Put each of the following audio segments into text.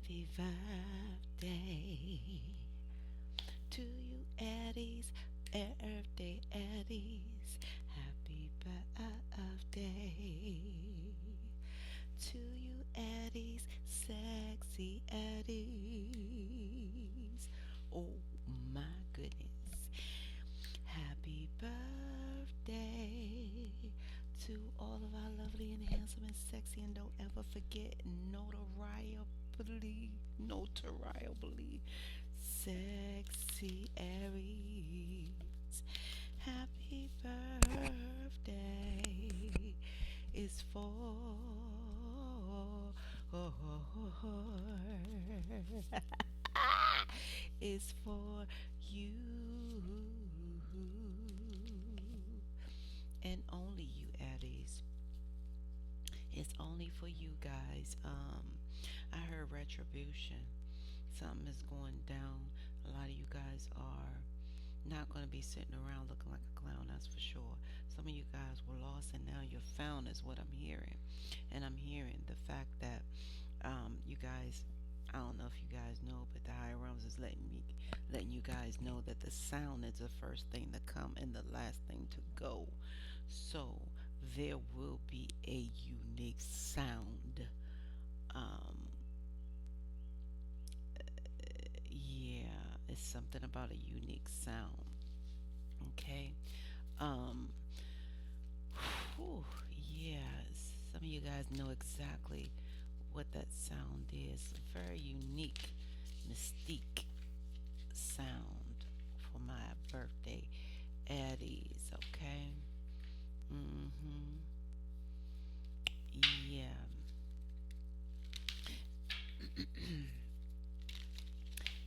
Happy birthday to you, Aries. Birthday, Aries. Happy birthday to you, Aries. Sexy Aries. Oh my goodness. Happy birthday to all of our lovely and handsome and sexy, and don't ever forget notoriably sexy Aries. Happy birthday is for is for you and only you, Aries. It's only for you guys. I heard retribution. Something is going down. A lot of you guys are not going to be sitting around looking like a clown, that's for sure. Some of you guys were lost and now you're found, is what I'm hearing. And I'm hearing the fact that you guys, I don't know if you guys know, but the higher realms is letting you guys know that the sound is the first thing to come and the last thing to go. So there will be a unique sound. Um, yeah, it's something about a unique sound. Okay. Um, whew, yeah, some of you guys know exactly what that sound is. A very unique, mystique sound for my birthday, Aries. Okay. Mm-hmm. Yeah.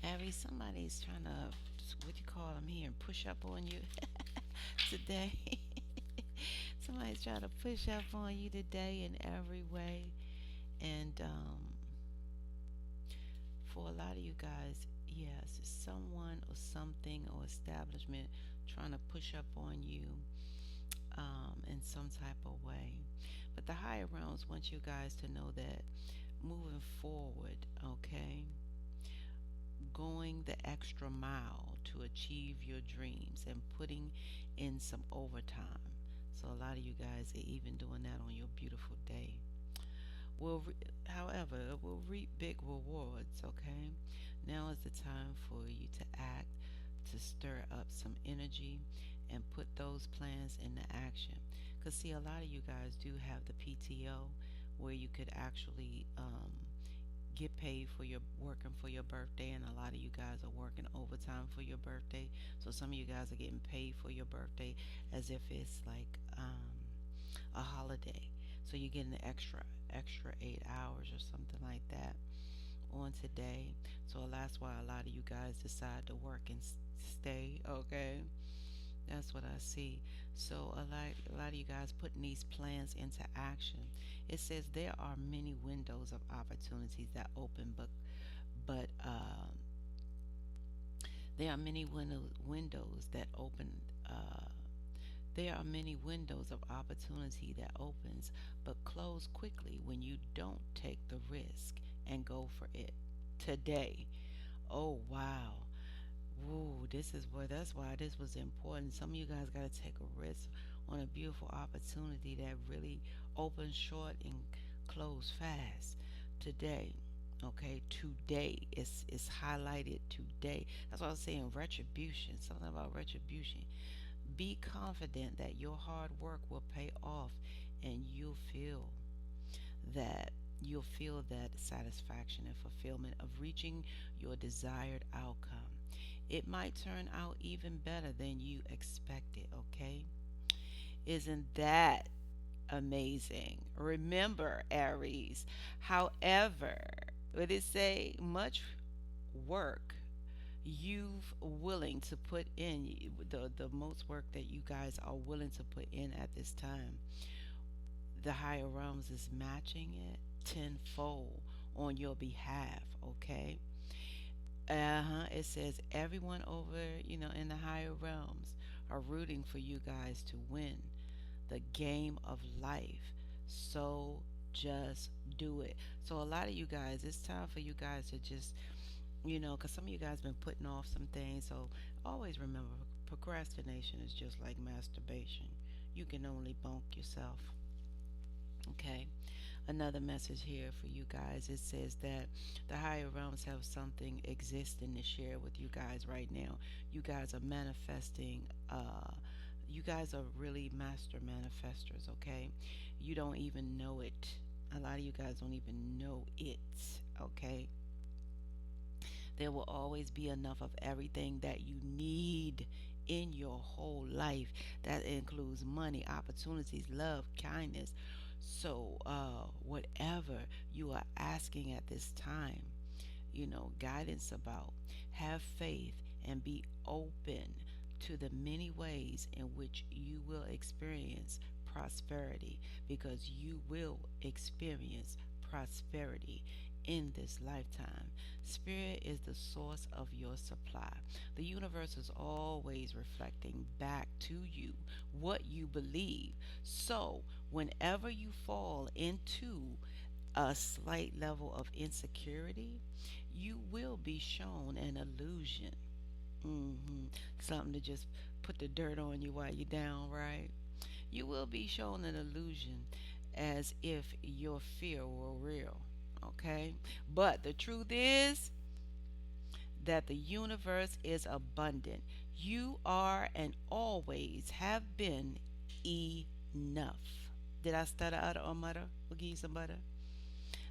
Aries, somebody's trying to, what you call them here, push up on you today. Somebody's trying to push up on you today in every way. And for a lot of you guys, yes, it's someone or something or establishment trying to push up on you in some type of way. But the higher realms want you guys to know that moving forward, okay, going the extra mile to achieve your dreams and putting in some overtime. So a lot of you guys are even doing that on your beautiful day. However, it will reap big rewards, okay? Now is the time for you to act, to stir up some energy and put those plans into action. Because, see, a lot of you guys do have the PTO where you could actually get paid for your working for your birthday, and a lot of you guys are working overtime for your birthday. So some of you guys are getting paid for your birthday as if it's like a holiday. So you're getting the extra 8 hours or something like that on today. So that's why a lot of you guys decide to work and stay. Okay, that's what I see. So a lot of you guys putting these plans into action. It says there are many windows of opportunities that open, but there are many windows that open. There are many windows of opportunity that opens, but close quickly when you don't take the risk and go for it today. Oh wow. Ooh, this is where that's why this was important. Some of you guys got to take a risk on a beautiful opportunity that really opens short and close fast today. Okay, today is highlighted today. That's what I was saying. Retribution, something about retribution. Be confident that your hard work will pay off, and that you'll feel that satisfaction and fulfillment of reaching your desired outcome. It might turn out even better than you expected, okay? Isn't that amazing? Remember, Aries, however, what it say? Much work you've willing to put in, the most work that you guys are willing to put in at this time, the higher realms is matching it tenfold on your behalf, okay? It says everyone over, in the higher realms are rooting for you guys to win the game of life. So just do it. So a lot of you guys, it's time for you guys to just, because some of you guys been putting off some things. So always remember, procrastination is just like masturbation. You can only bunk yourself. Okay. Another message here for you guys. It says that the higher realms have something existing to share with you guys right now. You guys are manifesting. You guys are really master manifestors. Okay. You don't even know it. A lot of you guys don't even know it. Okay. There will always be enough of everything that you need in your whole life. That includes money, opportunities, love, kindness. So, whatever you are asking at this time, guidance about, have faith and be open to the many ways in which you will experience prosperity, because you will experience prosperity in this lifetime. Spirit is the source of your supply. The universe is always reflecting back to you what you believe. So, whenever you fall into a slight level of insecurity, you will be shown an illusion. Something to just put the dirt on you while you're down, right? You will be shown an illusion as if your fear were real. Okay? But the truth is that the universe is abundant. You are and always have been enough. Did I stutter out or mutter? We'll give you some butter.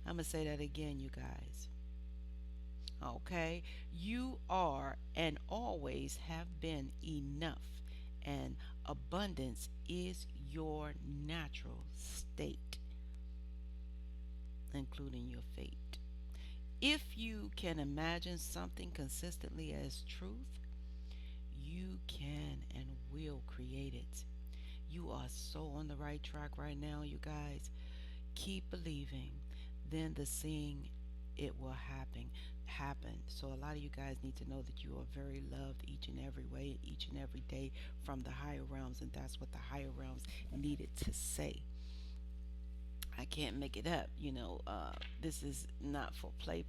I'm going to say that again, you guys. Okay? You are and always have been enough, and abundance is your natural state, including your fate. If you can imagine something consistently as truth, you can and will create it. You are so on the right track right now, you guys. Keep believing, then the seeing it will happen. So a lot of you guys need to know that you are very loved each and every way, each and every day from the higher realms, and that's what the higher realms needed to say. I can't make it up. This is not for play.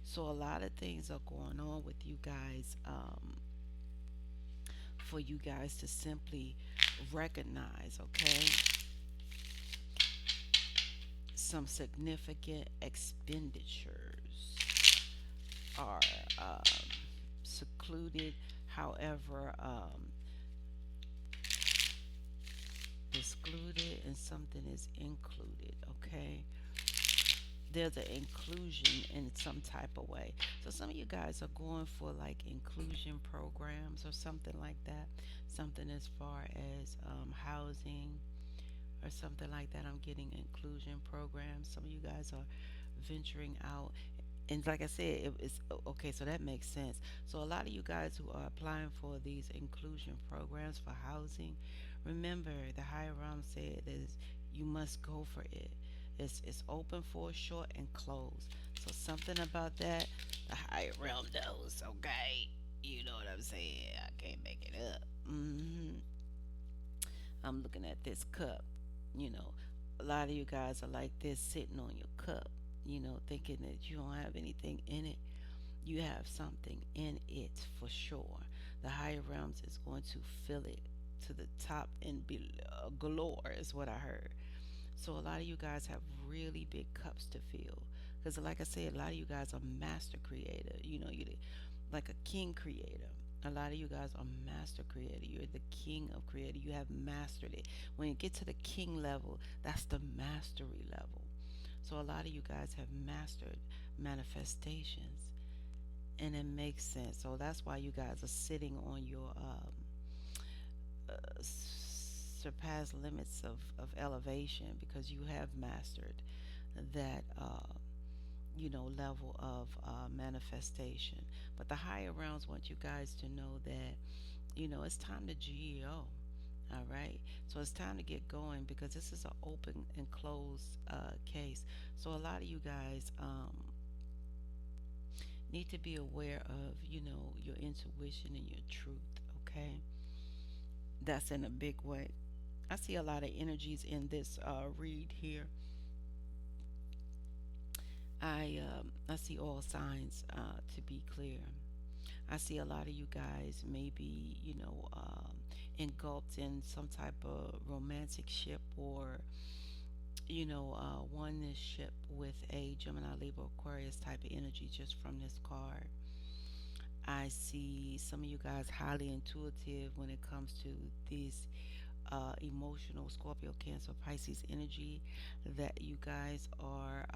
So a lot of things are going on with you guys, for you guys to simply recognize. Okay, some significant expenditures are secluded. However, excluded and something is included. Okay, there's an inclusion in some type of way. So some of you guys are going for like inclusion programs or something like that. Something as far as housing or something like that. I'm getting inclusion programs. Some of you guys are venturing out. And like I said, it's okay, so that makes sense. So a lot of you guys who are applying for these inclusion programs for housing, remember the higher realm said is you must go for it. It's open for short and closed. So something about that, the higher realm knows. Okay, you know what I'm saying? I can't make it up. I'm looking at this cup. You know, a lot of you guys are like this, sitting on your cup. Thinking that you don't have anything in it. You have something in it for sure. The higher realms is going to fill it to the top and be galore, is what I heard. So a lot of you guys have really big cups to fill. Because, like I said, a lot of you guys are master creator. You're like a king creator. A lot of you guys are master creator. You're the king of creator. You have mastered it. When you get to the king level, that's the mastery level. So a lot of you guys have mastered manifestations, and it makes sense. So that's why you guys are sitting on your surpass limits of elevation, because you have mastered that level of manifestation. But the higher realms want you guys to know that it's time to GEO. All right, so it's time to get going, because this is an open and closed case. So a lot of you guys need to be aware of your intuition and your truth. Okay, that's in a big way. I see a lot of energies in this read here. I see all signs to be clear. I see a lot of you guys maybe engulfed in some type of romantic ship, or oneness ship with a Gemini, Libra, Aquarius type of energy just from this card. I see some of you guys highly intuitive when it comes to these emotional Scorpio, Cancer, Pisces energy that you guys are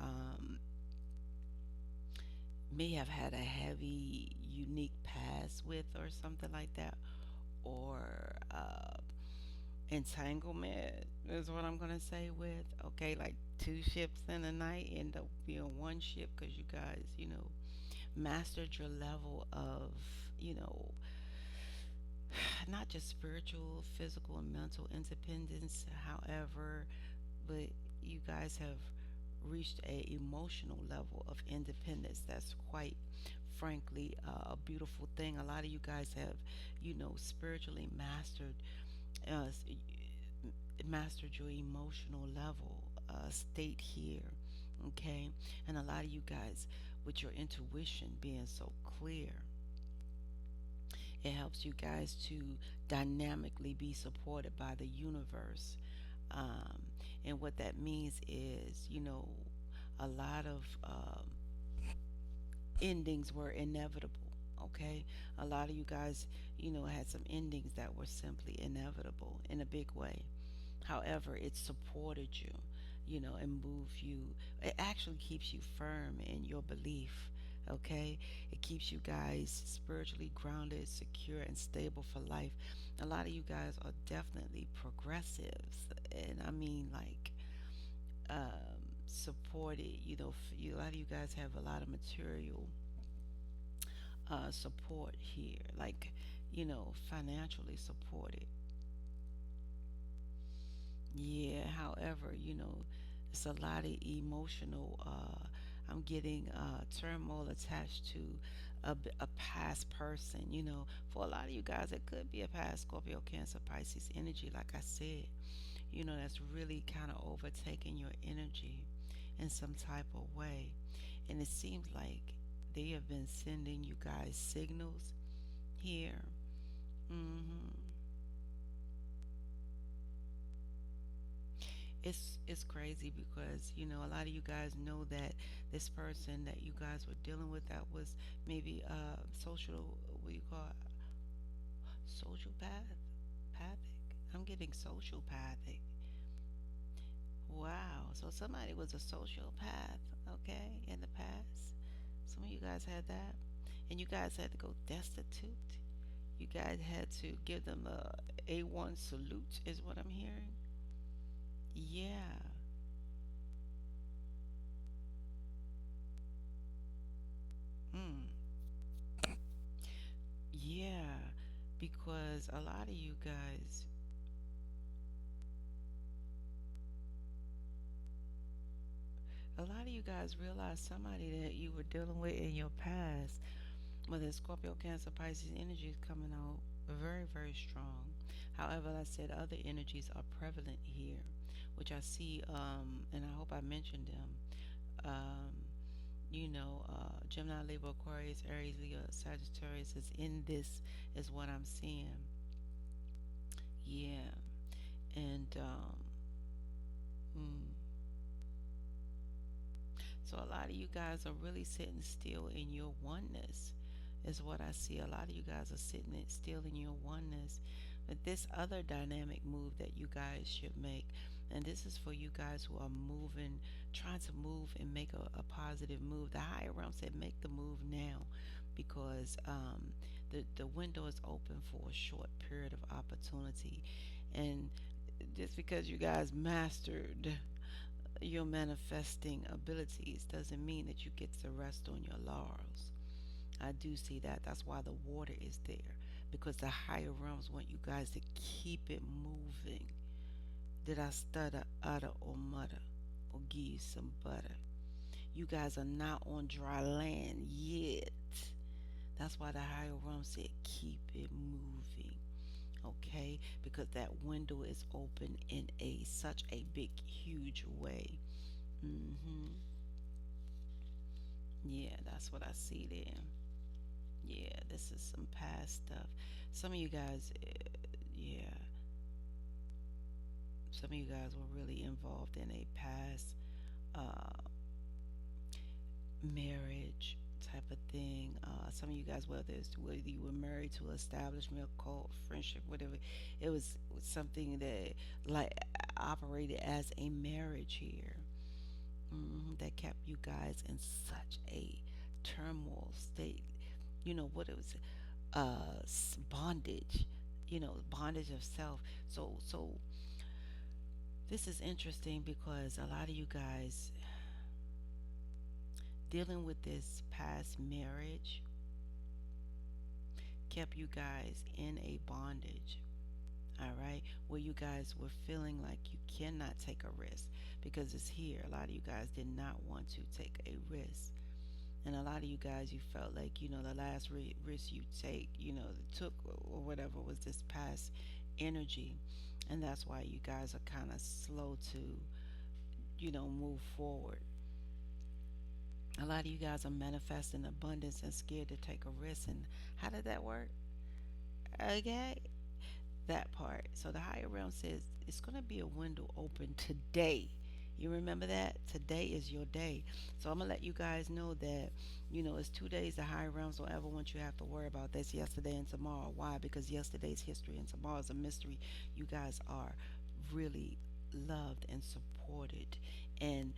may have had a heavy, unique past with, or something like that, or entanglement is what I'm gonna say with. Okay, like two ships in a night end up being one ship because you guys, mastered your level of, you know, not just spiritual, physical, and mental independence, however, but you guys have reached a emotional level of independence that's quite frankly a beautiful thing. A lot of you guys have, spiritually uh, mastered your emotional level state here, okay? And a lot of you guys, with your intuition being so clear, it helps you guys to dynamically be supported by the universe. Um, and what that means is, a lot of endings were inevitable. Okay, a lot of you guys, had some endings that were simply inevitable in a big way. However, it supported you, and moved you. It actually keeps you firm in your belief. Okay, it keeps you guys spiritually grounded, secure, and stable for life. A lot of you guys are definitely progressives, and I mean like supported. A lot of you guys have a lot of material support here, like financially supported. Yeah, however, it's a lot of emotional. I'm getting turmoil attached to a past person. For a lot of you guys, it could be a past Scorpio, Cancer, Pisces energy. Like I said, that's really kind of overtaking your energy in some type of way. And it seems like they have been sending you guys signals here. hmm it's crazy because a lot of you guys know that this person that you guys were dealing with, that was maybe social, what do you call it, social pathic. I'm getting sociopathic. Wow, so somebody was a sociopath, okay, in the past. Some of you guys had that, and you guys had to go destitute. You guys had to give them A1 salute, is what I'm hearing. Yeah. Mm. Yeah, because a lot of you guys realize somebody that you were dealing with in your past, whether it's Scorpio, Cancer, Pisces energy is coming out very, very strong. However, like I said, other energies are prevalent here, which I see, and I hope I mentioned them. Um, Gemini, Libra, Aquarius, Aries, Leo, Sagittarius is in this, is what I'm seeing. Yeah, and mm, so a lot of you guys are really sitting still in your oneness, is what I see. A lot of you guys are sitting still in your oneness. But this other dynamic move that you guys should make, and this is for you guys who are moving, trying to move and make a positive move. The higher realm said make the move now, because the window is open for a short period of opportunity. And just because you guys mastered your manifesting abilities doesn't mean that you get to rest on your laurels. I do see that. That's why the water is there, because the higher realms want you guys to keep it moving. Did I stutter, utter, or mutter, or give you some butter? You guys are not on dry land yet. That's why the higher realm said keep it moving. Okay, because that window is open in a such a big, huge way. hmm Yeah, that's what I see there. Yeah, this is some past stuff. Some of you guys, yeah, some of you guys were really involved in a past uh, marriage type of thing. Some of you guys, whether you were married to an establishment, cult, friendship, whatever, it was something that like operated as a marriage here. That kept you guys in such a turmoil state. You know what it was, bondage. You know, bondage of self. So this is interesting because a lot of you guys dealing with this past marriage kept you guys in a bondage. All right, where you guys were feeling like you cannot take a risk because it's here. A lot of you guys did not want to take a risk, and a lot of you guys, you felt like, the last risk you take, took or whatever, was this past energy, and that's why you guys are kind of slow to, move forward. A lot of you guys are manifesting abundance and scared to take a risk. And how did that work? Okay, that part. So the higher realm says it's going to be a window open today. You remember that? Today is your day. So I'm going to let you guys know that, it's 2 days the higher realms don't ever want you to have to worry about this yesterday and tomorrow. Why? Because yesterday's history and tomorrow's a mystery. You guys are really loved and supported and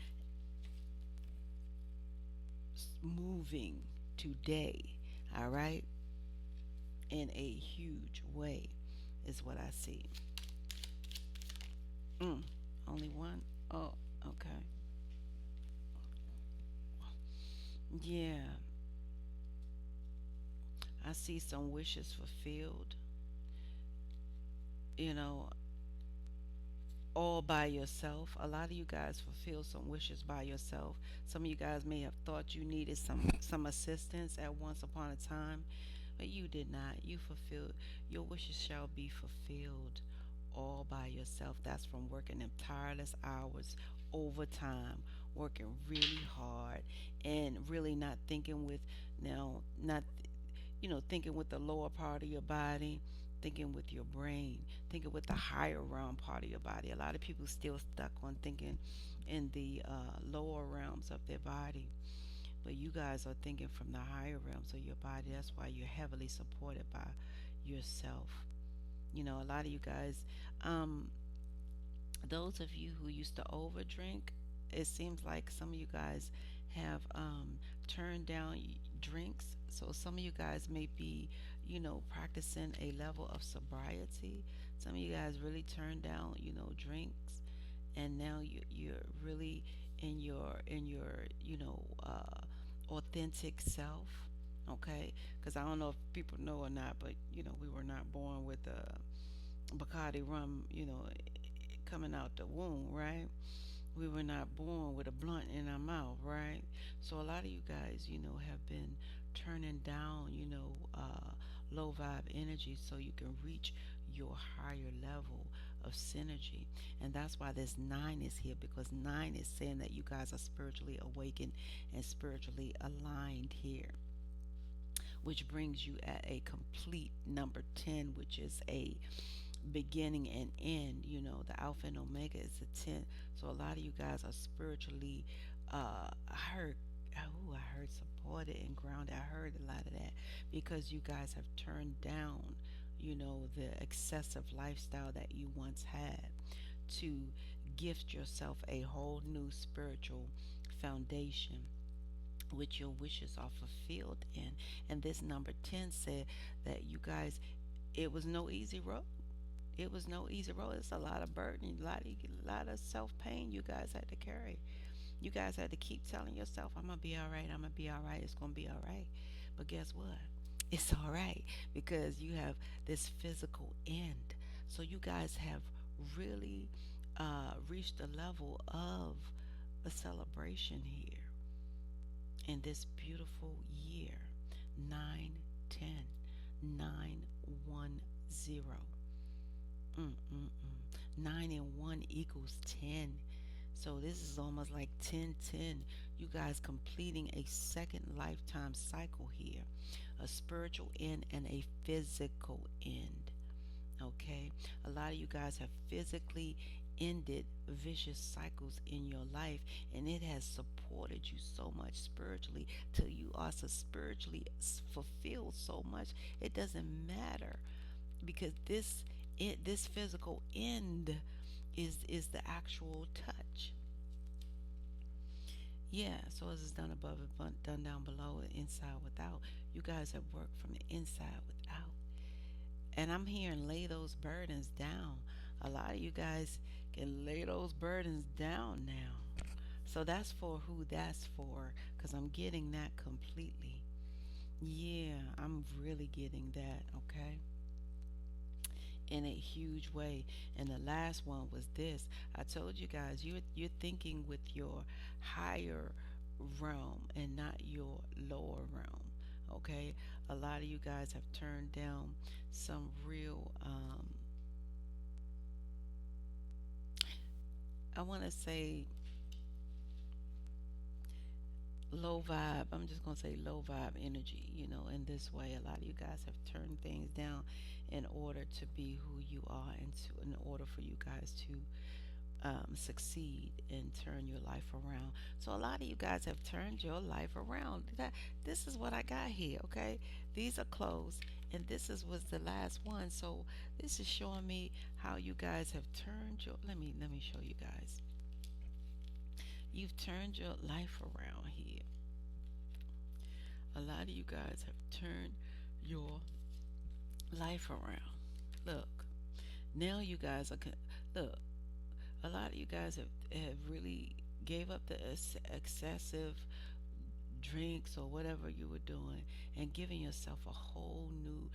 moving today. All right? In a huge way is what I see. Mm, only one? Oh, okay. Yeah, I see some wishes fulfilled, you know, all by yourself. A lot of you guys fulfill some wishes by yourself. Some of you guys may have thought you needed some assistance at once upon a time, but you did not. You fulfilled your wishes shall be fulfilled all by yourself. That's from working them tireless hours, overtime, working really hard, and really not thinking with now not thinking with the lower part of your body, thinking with your brain, thinking with the higher realm part of your body. A lot of people still stuck on thinking in the lower realms of their body, but you guys are thinking from the higher realms of your body. That's why you're heavily supported by yourself. A lot of you guys, um, those of you who used to overdrink, it seems like some of you guys have turned down drinks. So some of you guys may be, practicing a level of sobriety. Some of you guys really turned down, drinks, and now you're really in your authentic self. Okay, because I don't know if people know or not, but we were not born with Bacardi rum, coming out the womb, right? We were not born with a blunt in our mouth, right? So a lot of you guys, have been turning down, low vibe energy so you can reach your higher level of synergy. And that's why this nine is here, because nine is saying that you guys are spiritually awakened and spiritually aligned here, which brings you at a complete number 10, which is a beginning and end. The Alpha and Omega is the 10. So a lot of you guys are spiritually, I heard, I heard supported and grounded. I heard a lot of that because you guys have turned down, the excessive lifestyle that you once had to gift yourself a whole new spiritual foundation which your wishes are fulfilled in. And this number 10 said that you guys, it was no easy road. It was no easy road. It's a lot of burden, a lot of self pain you guys had to carry. You guys had to keep telling yourself, "I'm gonna be all right. I'm gonna be all right. It's gonna be all right." But guess what? It's all right because you have this physical end. So you guys have really reached a level of a celebration here in this beautiful year 910 910. 9 and 1 equals 10. So this is almost like 10-10. You guys completing a second lifetime cycle here, a spiritual end and a physical end. Okay? A lot of you guys have physically ended vicious cycles in your life, and it has supported you so much spiritually till you are so spiritually fulfilled so much it doesn't matter, because this physical end is the actual touch. Yeah, so as it's done above and done down below, and inside without. You guys have worked from the inside without. And I'm hearing lay those burdens down. A lot of you guys can lay those burdens down now. So that's for who that's for, because I'm getting that completely. Yeah, I'm really getting that, okay? In a huge way. And the last one was this. I told you guys, you're thinking with your higher realm and not your lower realm. Okay, a lot of you guys have turned down some real I want to say low vibe. I'm just going to say low vibe energy, in this way. A lot of you guys have turned things down in order to be who you are, and in order for you guys to succeed and turn your life around. So a lot of you guys have turned your life around. This is what I got here, okay? These are closed, and this is was the last one. So this is showing me how you guys have turned your. Let me show you guys. You've turned your life around here. A lot of you guys have turned your life around. Look, now you guys are. Look, a lot of you guys have really gave up the excessive drinks or whatever you were doing, and giving yourself a whole new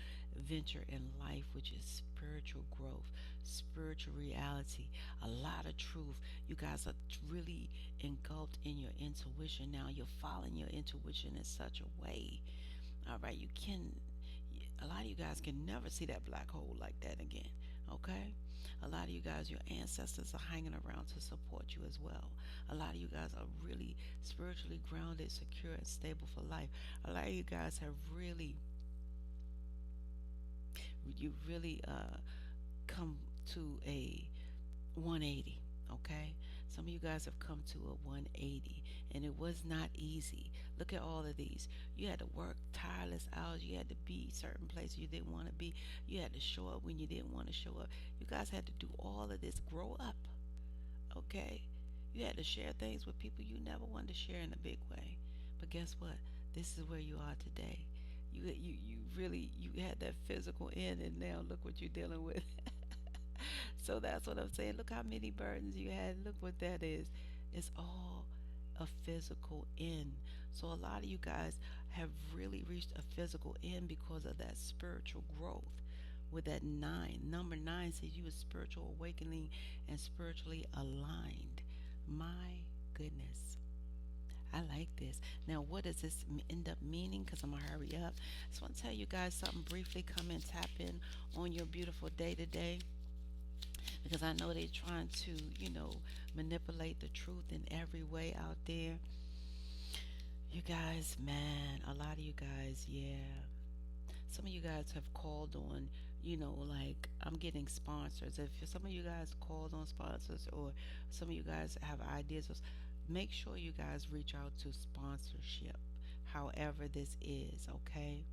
venture in life, which is spiritual growth, spiritual reality, a lot of truth. You guys are really engulfed in your intuition now. You're following your intuition in such a way. All right, a lot of you guys can never see that black hole like that again. Okay? A lot of you guys, your ancestors are hanging around to support you as well. A lot of you guys are really spiritually grounded, secure, and stable for life. A lot of you guys have really come to a 180. Okay, some of you guys have come to a 180, and it was not easy. Look at all of these. You had to work tireless hours. You had to be certain places you didn't want to be. You had to show up when you didn't want to show up. You guys had to do all of this. Grow up. Okay, you had to share things with people you never wanted to share in a big way. But guess what? This is where you are today. You really you had that physical end, and now look what you're dealing with. So that's what I'm saying. Look how many burdens you had. Look what that is. It's all a physical end. So a lot of you guys have really reached a physical end because of that spiritual growth. With that nine, number nine says you are spiritual awakening and spiritually aligned. My goodness. I like this. Now, what does this end up meaning? Because I'm going to hurry up. I just want to tell you guys something briefly. Come and tap in on your beautiful day today, because I know they're trying to, manipulate the truth in every way out there. You guys, man, a lot of you guys, yeah. Some of you guys have called on, like I'm getting sponsors. If some of you guys called on sponsors, or some of you guys have ideas, make sure you guys reach out to sponsorship, however this is, okay?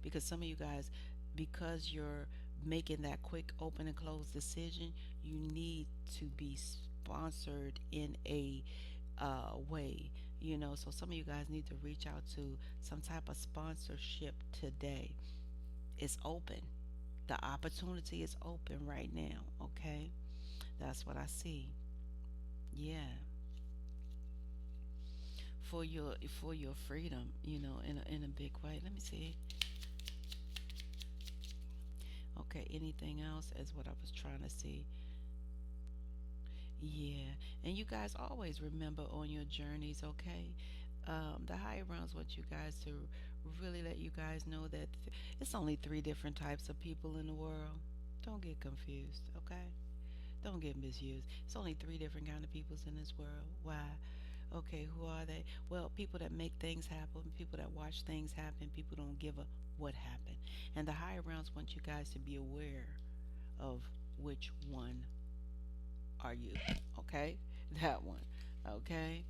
Because some of you guys, because you're making that quick open and close decision, you need to be sponsored in a way, so some of you guys need to reach out to some type of sponsorship today. It's open. The opportunity is open right now, okay? That's what I see. Yeah. For your freedom, in a big way. Let me see. Okay, anything else is what I was trying to see. Yeah, and you guys always remember on your journeys, okay? The higher realms want you guys to really let you guys know that it's only three different types of people in the world. Don't get confused, okay? Don't get misused. It's only three different kind of peoples in this world. Why? Okay, who are they? Well, people that make things happen, people that watch things happen, people don't give a what happened. And the higher realms want you guys to be aware of which one are you. Okay? That one. Okay?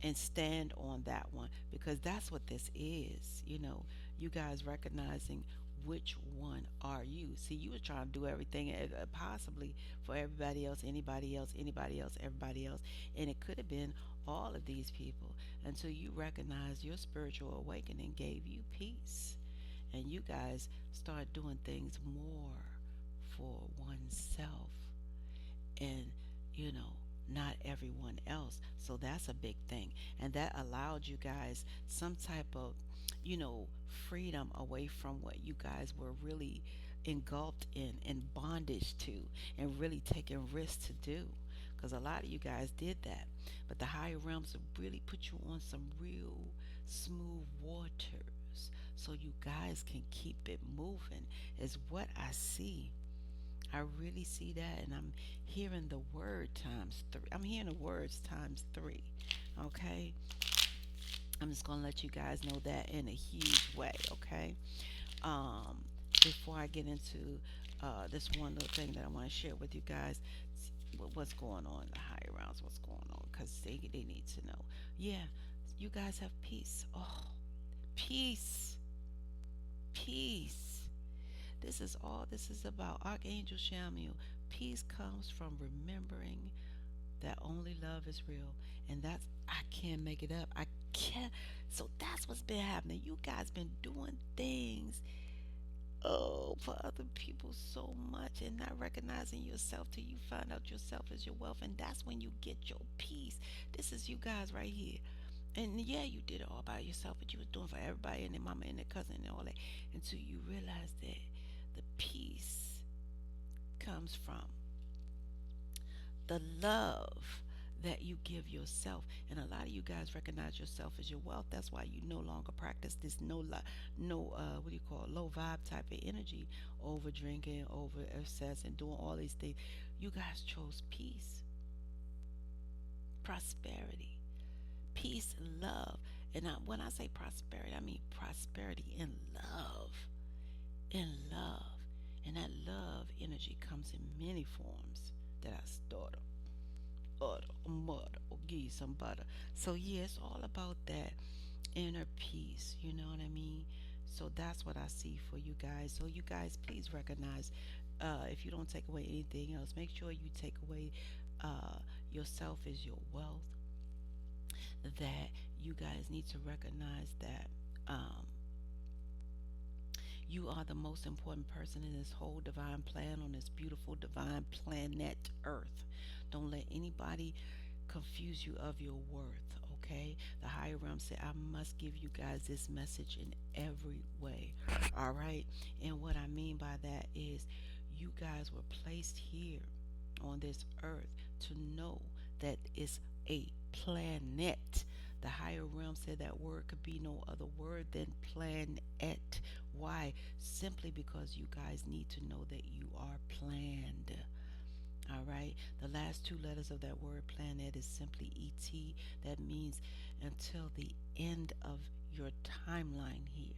And stand on that one because that's what this is. You guys recognizing which one are you. See, you were trying to do everything possibly for everybody else, anybody else, anybody else, everybody else, and it could have been all of these people until you recognize your spiritual awakening gave you peace, and you guys start doing things more for oneself and not everyone else. So that's a big thing, and that allowed you guys some type of freedom away from what you guys were really engulfed in bondage to, and really taking risks to do, because a lot of you guys did that. But the higher realms have really put you on some real smooth waters so you guys can keep it moving, is what I see. I really see that, and I'm hearing the word times three. I'm hearing the words times three. Okay, I'm just gonna let you guys know that in a huge way. Okay, um, before I get into this one little thing that I want to share with you guys, what's going on in the higher rounds? What's going on? Because they need to know. Yeah, you guys have peace. Oh, peace, peace. This is all this is about. Archangel Shamuel. Peace comes from remembering that only love is real. And that's, I can't make it up. I can't. So that's what's been happening. You guys been doing things, for other people so much and not recognizing yourself till you find out yourself is your wealth. And that's when you get your peace. This is you guys right here. And yeah, you did it all by yourself, but you was doing for everybody and their mama and their cousin and all that until you realize that the peace comes from the love that you give yourself. And a lot of you guys recognize yourself as your wealth. That's why you no longer practice this what do you call it, low vibe type of energy, over drinking, over excess, and doing all these things. You guys chose peace, prosperity, peace, and love. And when I say prosperity, I mean prosperity in love. In love. And that love energy comes in many forms that I started. Butter, mud, or give you some butter. So yeah, it's all about that inner peace. You know what I mean? So that's what I see for you guys. So you guys, please recognize. If you don't take away anything else, make sure you take away yourself is your wealth. That you guys need to recognize that you are the most important person in this whole divine plan on this beautiful divine planet Earth. Don't let anybody confuse you of your worth, okay? The higher realm said, I must give you guys this message in every way, all right? And what I mean by that is you guys were placed here on this earth to know that it's a planet. The higher realm said that word could be no other word than planet. Why? Simply because you guys need to know that you are planned. All right. The last two letters of that word planet is simply ET. That means until the end of your timeline here.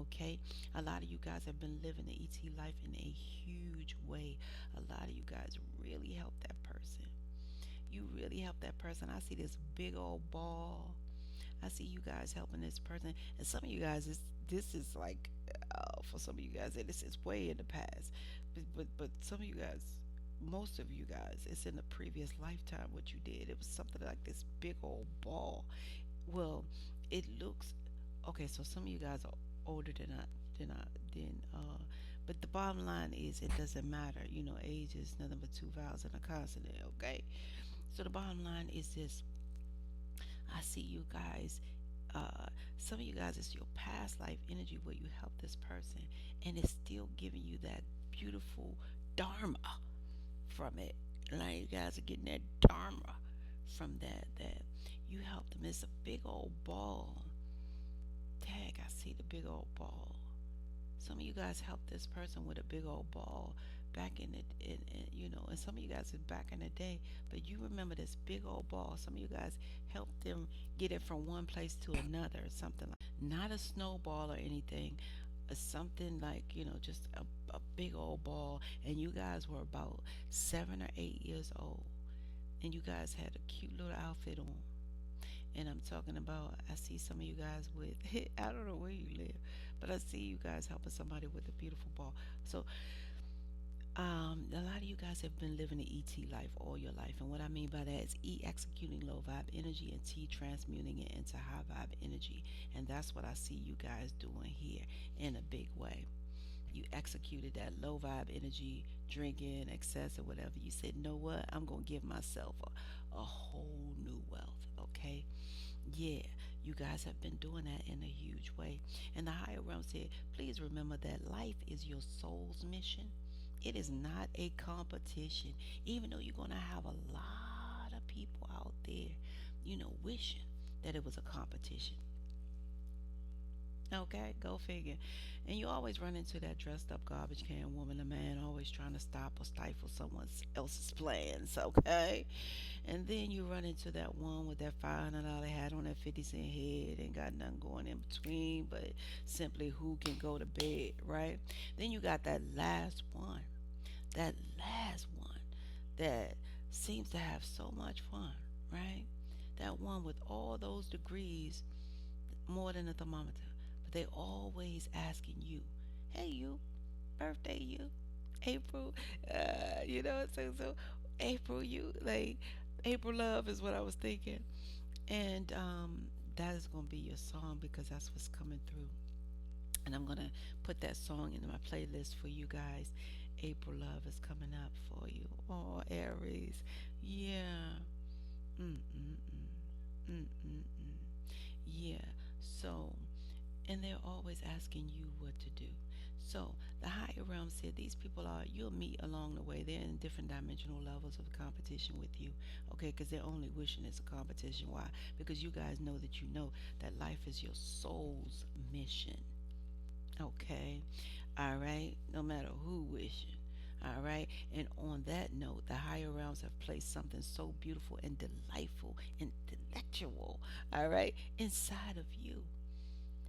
Okay. A lot of you guys have been living the ET life in a huge way. A lot of you guys really helped that person. You really helped that person. I see this big old ball. I see you guys helping this person, and some of you guys, this is like, for some of you guys, this is way in the past, but some of you guys, most of you guys, it's in the previous lifetime what you did. It was something like this big old ball. Well, it looks okay. So some of you guys are older than but the bottom line is it doesn't matter. Age is nothing but two vowels and a consonant. Okay, so the bottom line is this: I see you guys. Some of you guys, it's your past life energy where you help this person, and it's still giving you that beautiful dharma from it. Like you guys are getting that dharma from that you helped them. It's a big old ball. Tag, I see the big old ball. Some of you guys helped this person with a big old ball back and some of you guys is back in the day, but you remember this big old ball. Some of you guys helped them get it from one place to another, or something like not a snowball or anything, something like just a big old ball, and you guys were about 7 or 8 years old, and you guys had a cute little outfit on. And I'm talking about, I see some of you guys with, I don't know where you live, but I see you guys helping somebody with a beautiful ball. So, a lot of you guys have been living the ET life all your life. And what I mean by that is E executing low vibe energy and T transmuting it into high vibe energy. And that's what I see you guys doing here in a big way. You executed that low vibe energy, drinking, excess, or whatever. You said, know what? I'm going to give myself a whole new wealth, okay? Yeah, you guys have been doing that in a huge way. And the higher realm said, please remember that life is your soul's mission. It is not a competition, even though you're going to have a lot of people out there, wishing that it was a competition. Okay, go figure. And you always run into that dressed up garbage can woman or man always trying to stop or stifle someone else's plans, okay? And then you run into that one with that $500 hat on, that 50-cent head, and got nothing going in between but simply who can go to bed, right? Then you got that last one that seems to have so much fun, right? That one with all those degrees, more than a thermometer, but they always asking you, hey, you, birthday, you, April, so April, you, like, April love is what I was thinking. And that is going to be your song because that's what's coming through. And I'm going to put that song in my playlist for you guys. April love is coming up for you. Oh, Aries. Yeah. Mm-mm-mm. Mm-mm-mm. Yeah. So, and they're always asking you what to do. So the higher realm said these people you'll meet along the way. They're in different dimensional levels of competition with you, okay? Because they're only wishing it's a competition. Why? Because you guys know that life is your soul's mission, okay? All right, no matter who wishing. All right, and on that note, the higher realms have placed something so beautiful and delightful, intellectual, all right, inside of you,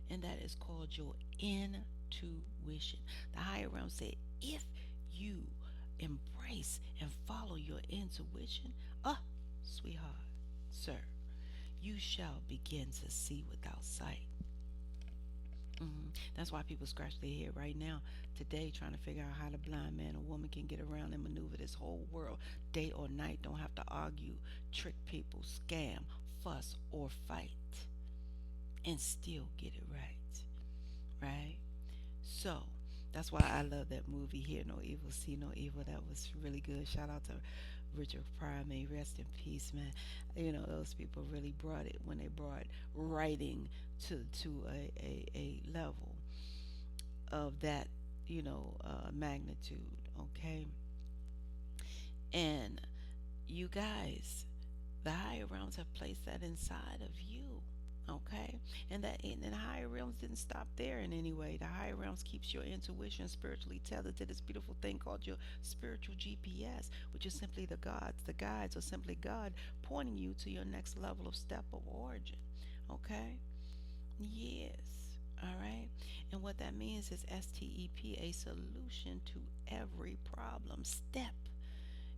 and that is called your intuition. The higher realm said, if you embrace and follow your intuition, sweetheart, sir, you shall begin to see without sight. That's why people scratch their head right now, today, trying to figure out how the blind man or woman can get around and maneuver this whole world, day or night, don't have to argue, trick people, scam, fuss, or fight, and still get it right. Right? So that's why I love that movie, Hear No Evil, See No Evil. That was really good. Shout out to Richard Pryor. May rest in peace, man. Those people really brought it when they brought writing to a level of that, magnitude. Okay. And you guys, the higher realms have placed that inside of you. Okay, and the higher realms didn't stop there in any way. The higher realms keeps your intuition spiritually tethered to this beautiful thing called your spiritual GPS, which is simply the guides, or simply God pointing you to your next level of step of origin. Okay, yes. All right, and what that means is STEP, a solution to every problem. Step.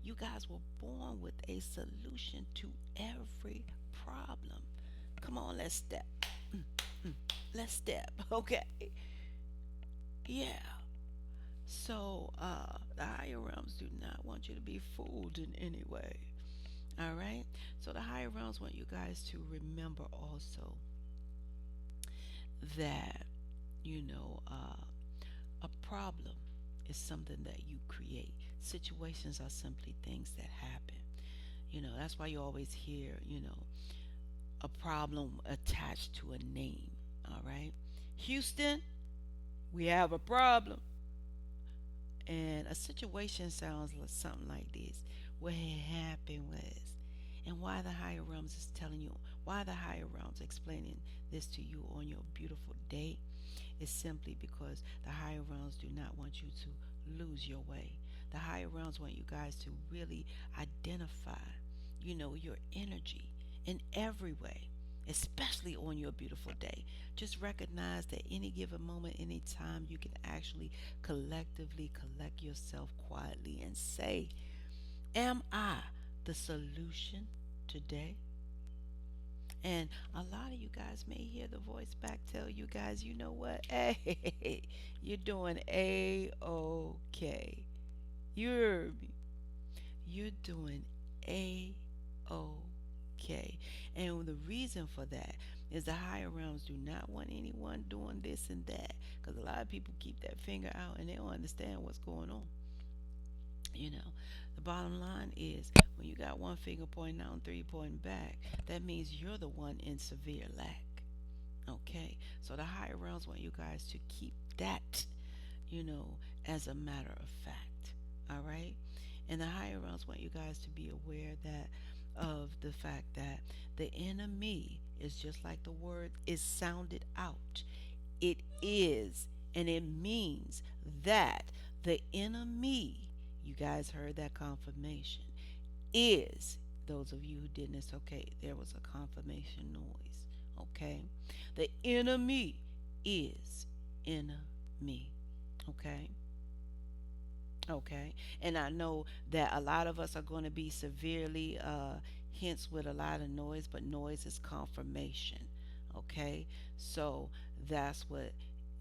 You guys were born with a solution to every problem. Come on, let's step. Mm, mm. Let's step. Okay. Yeah. So, the higher realms do not want you to be fooled in any way. All right. So, the higher realms want you guys to remember also that, you know, uh, a problem is something that you create. Situations are simply things that happen. That's why you always hear, a problem attached to a name. All right. Houston, we have a problem. And a situation sounds like something like this. What had happened was, and why the higher realms is telling you, why the higher realms explaining this to you on your beautiful day is simply because the higher realms do not want you to lose your way. The higher realms want you guys to really identify, your energy in every way, especially on your beautiful day. Just recognize that any given moment, any time, you can actually collectively collect yourself quietly and say, am I the solution today? And a lot of you guys may hear the voice back tell you guys, you know what? Hey, you're doing a okay. You're you're doing a okay. And the reason for that is the higher realms do not want anyone doing this and that, because a lot of people keep that finger out and they don't understand what's going on. You know, the bottom line is when you got one finger pointing out and three pointing back, that means you're the one in severe lack. Okay, so the higher realms want you guys to keep that, you know, as a matter of fact. All right, and the higher realms want you guys to be aware that of the fact that the enemy is just like the word is sounded out. It is, and it means that the enemy, you guys heard that confirmation, is, those of you who didn't, it's okay. There was a confirmation noise. Okay? The enemy is enemy. Okay? Okay. And I know that a lot of us are going to be severely hence with a lot of noise, but noise is confirmation. Okay. So that's what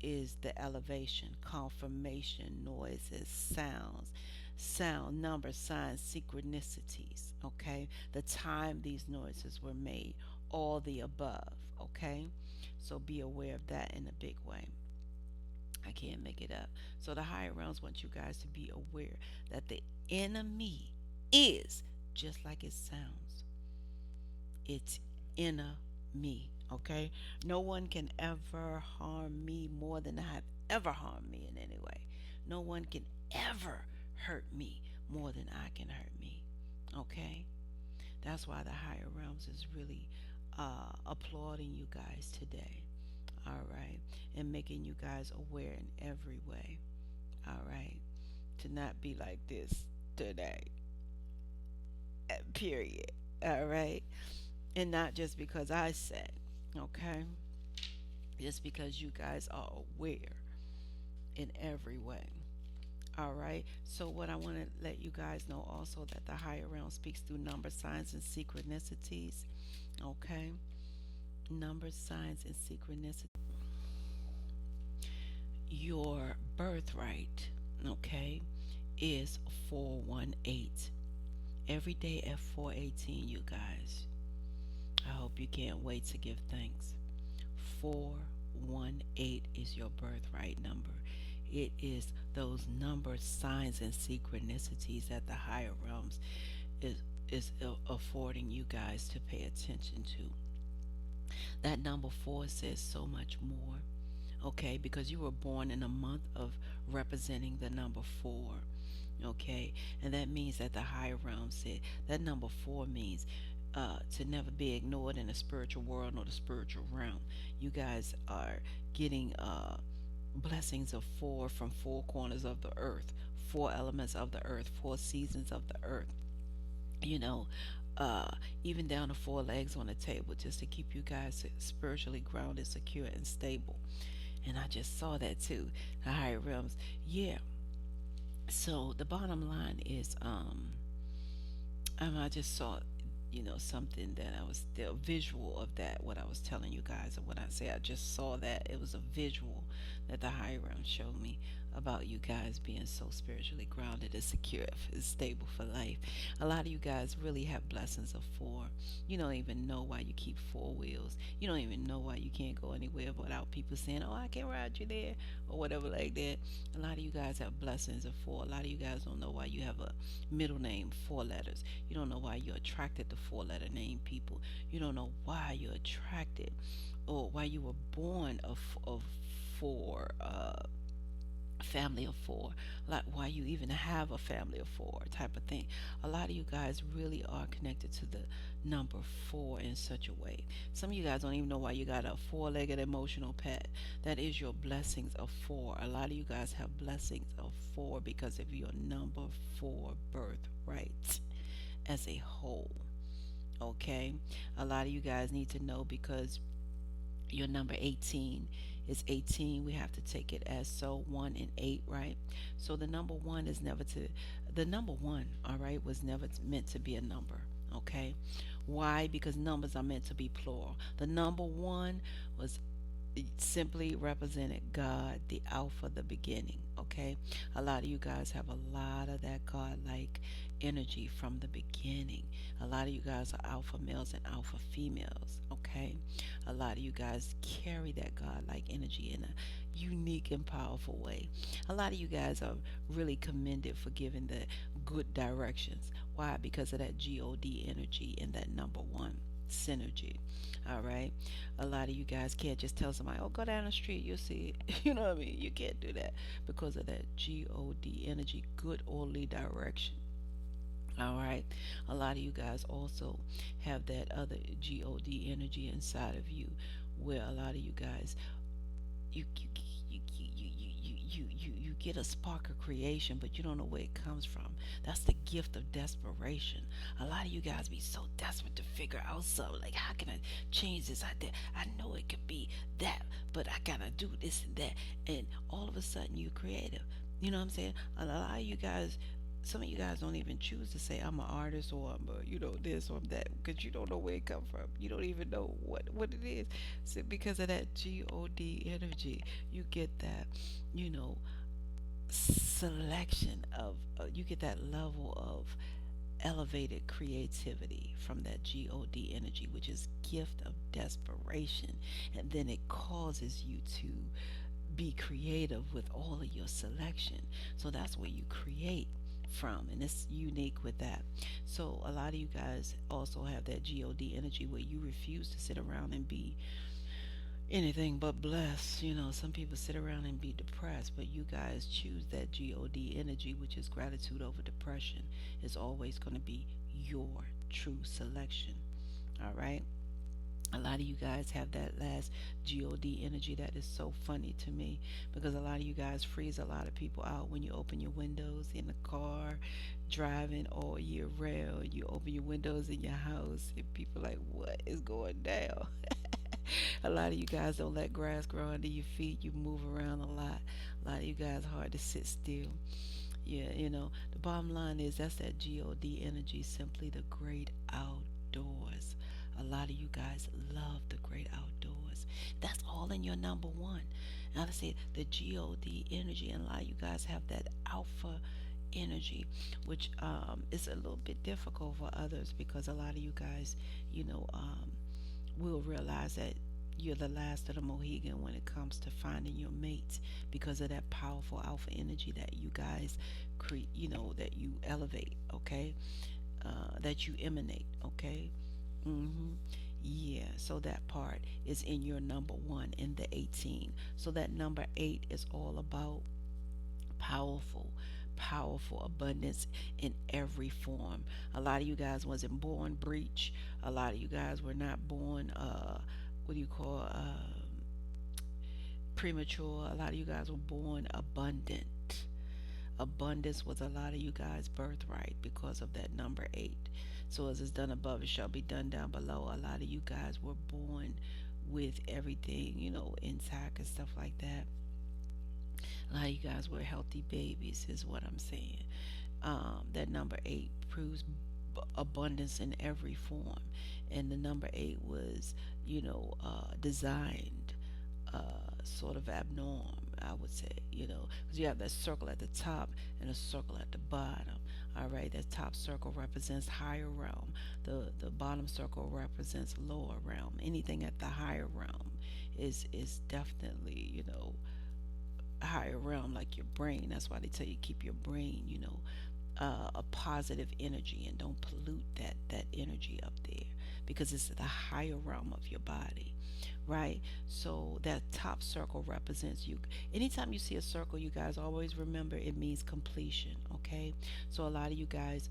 is the elevation, confirmation, noises, sounds, sound, numbers, signs, synchronicities. Okay. The time these noises were made, all the above. Okay. So be aware of that in a big way. I can't make it up. So the higher realms want you guys to be aware that the enemy is just like it sounds. It's enemy. Okay? No one can ever harm me more than I have ever harmed me in any way. No one can ever hurt me more than I can hurt me. Okay? That's why the higher realms is really applauding you guys today. All right. And making you guys aware in every way. All right. To not be like this today. Period. All right. And not just because I said, okay? Just because you guys are aware in every way. All right. So, what I want to let you guys know also that the higher realm speaks through number signs and synchronicities. Okay. Number signs and synchronicities. Your birthright, okay, is 418. Every day at 418, you guys. I hope you can't wait to give thanks. 418 is your birthright number. It is those numbers, signs, and synchronicities that the higher realms is is affording you guys to pay attention to. That number 4 says so much more. Okay, because you were born in a month of representing the number 4. Okay, and that means that the higher realm said that number 4 means to never be ignored in the spiritual world or the spiritual realm. You guys are getting blessings of 4 from 4 corners of the earth, 4 elements of the earth, 4 seasons of the earth. You know, uh, even down to 4 legs on the table, just to keep you guys spiritually grounded, secure, and stable. And I just saw that too. The higher realms. Yeah. So the bottom line is I just saw, something that I was the visual of that, what I was telling you guys, and what I say, I just saw that it was a visual that the higher realm showed me about you guys being so spiritually grounded and secure and stable for life. A lot of you guys really have blessings of 4. You don't even know why you keep 4 wheels. You don't even know why you can't go anywhere without people saying, "Oh, I can ride you there," or whatever like that. A lot of you guys have blessings of 4. A lot of you guys don't know why you have a middle name 4 letters. You don't know why you're attracted to 4 letter name people. You don't know why you're attracted or why you were born of 4 family of four, like why you even have a family of four type of thing. A lot of you guys really are connected to the number four in such a way. Some of you guys don't even know why you got a four-legged emotional pet. That is your blessings of four. A lot of you guys have blessings of four because of your number four birthright as a whole. Okay, a lot of you guys need to know because your number 18 is 18. We have to take it as so 1 and 8, right? So the number 1 is never to, the number 1, all right, was never meant to be a number, okay? Why? Because numbers are meant to be plural. The number 1 was simply represented God, the Alpha, the beginning. Okay, a lot of you guys have a lot of that God-like energy from the beginning. A lot of you guys are alpha males and alpha females. Okay, a lot of you guys carry that God-like energy in a unique and powerful way. A lot of you guys are really commended for giving the good directions. Why? Because of that God energy and that number 1 synergy. All right. A lot of you guys can't just tell somebody, oh, go down the street, you'll see it. You know what I mean? You can't do that because of that God energy, good orderly direction. All right. A lot of you guys also have that other God energy inside of you where a lot of you guys you get a spark of creation, but you don't know where it comes from. That's the gift of desperation. A lot of you guys be so desperate to figure out something like, how can I change this? I know it could be that, but I gotta do this and that, and all of a sudden you're creative. You know what I'm saying? A lot of you guys, some of you guys don't even choose to say I'm an artist or I'm a, this or I'm that, because you don't know where it come from. You don't even know what it is. So because of that God energy, you get that, you know, selection of you get that level of elevated creativity from that God energy, which is gift of desperation, and then it causes you to be creative with all of your selection. So that's where you create from, and it's unique with that. So a lot of you guys also have that God energy where you refuse to sit around and be anything but blessed. Some people sit around and be depressed, but you guys choose that God energy, which is gratitude over depression, is always going to be your true selection. All right. A lot of you guys have that last God energy that is so funny to me because a lot of you guys freeze a lot of people out when you open your windows in the car, driving all year round. You open your windows in your house, and people like, what is going down? A lot of you guys don't let grass grow under your feet. You move around a lot. A lot of you guys hard to sit still. Yeah, the bottom line is that's that God energy, simply the great outdoors. A lot of you guys love the great outdoors. That's all in your number 1. Now I say the God energy, and a lot of you guys have that alpha energy, which is a little bit difficult for others because a lot of you guys, you know, um, will realize that you're the last of the Mohegan when it comes to finding your mate because of that powerful alpha energy that you guys create, that you elevate, okay? That you emanate, okay? Mm-hmm. Yeah, so that part is in your number 1 in the 18. So that number 8 is all about powerful, powerful abundance in every form. A lot of you guys wasn't born breech. A lot of you guys were not born what do you call premature. A lot of you guys were born abundant. Abundance was a lot of you guys birthright because of that number 8. So as is done above, it shall be done down below. A lot of you guys were born with everything, intact and stuff like that. A lot of you guys were healthy babies, is what I'm saying. That number 8 proves abundance in every form. And the number 8 was, designed sort of abnorm, I would say, because you have that circle at the top and a circle at the bottom. All right, that top circle represents higher realm. The bottom circle represents lower realm. Anything at the higher realm is definitely, higher realm, like your brain. That's why they tell you keep your brain, a positive energy, and don't pollute that energy up there, because it's the higher realm of your body, right? So that top circle represents you. Anytime you see a circle, you guys always remember it means completion, okay? So a lot of you guys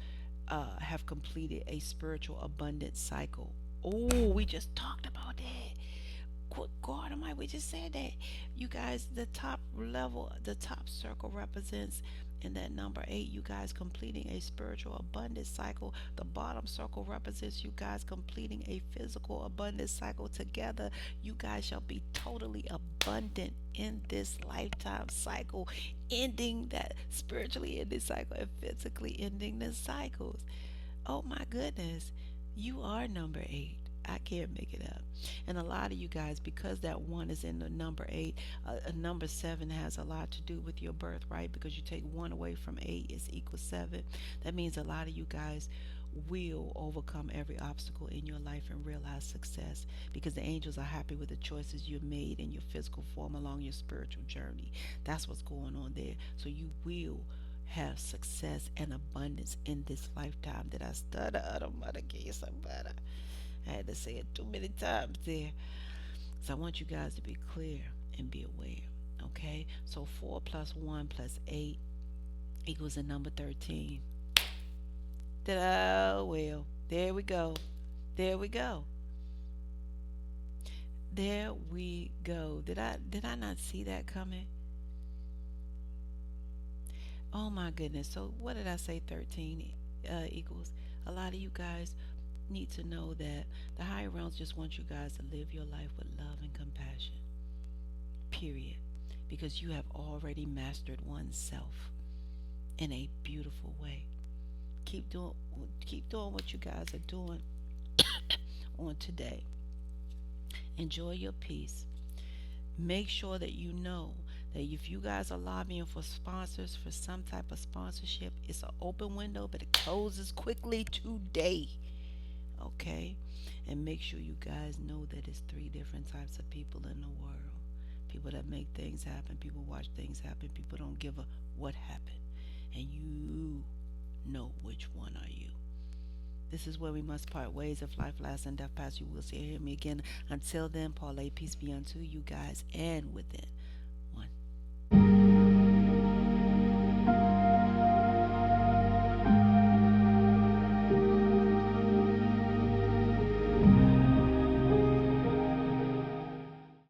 have completed a spiritual abundance cycle. Oh, we just talked about that. Good God Almighty, we just said that. You guys, the top level, the top circle represents in that number eight, you guys completing a spiritual abundance cycle. The bottom circle represents you guys completing a physical abundance cycle. Together, you guys shall be totally abundant in this lifetime cycle, ending that spiritually ending cycle and physically ending the cycles. Oh my goodness, you are number eight. I can't make it up. And a lot of you guys, because that one is in the number eight, a number seven has a lot to do with your birth, right? Because you take one away from eight, it's equal seven. That means a lot of you guys will overcome every obstacle in your life and realize success, because the angels are happy with the choices you've made in your physical form along your spiritual journey. That's what's going on there. So you will have success and abundance in this lifetime. That I stutter out of mother gave somebody. I had to say it too many times there. So I want you guys to be clear and be aware. Okay? So 4 plus 1 plus 8 equals the number 13. Ta-da! Well, there we go. There we go. There we go. Did I not see that coming? Oh my goodness. So what did I say 13 equals? A lot of you guys need to know that the higher realms just want you guys to live your life with love and compassion. Period. Because you have already mastered oneself in a beautiful way. Keep doing keep doing what you guys are doing on today. Enjoy your peace. Make sure that you know that if you guys are lobbying for sponsors for some type of sponsorship, it's an open window, but it closes quickly today. Okay? And make sure you guys know that it's three different types of people in the world. People that make things happen, people watch things happen, people don't give a what happened. And you know which one are you. This is where we must part ways. If life lasts and death pass, you will see or hear me again. Until then, Paul, peace be unto you guys and within.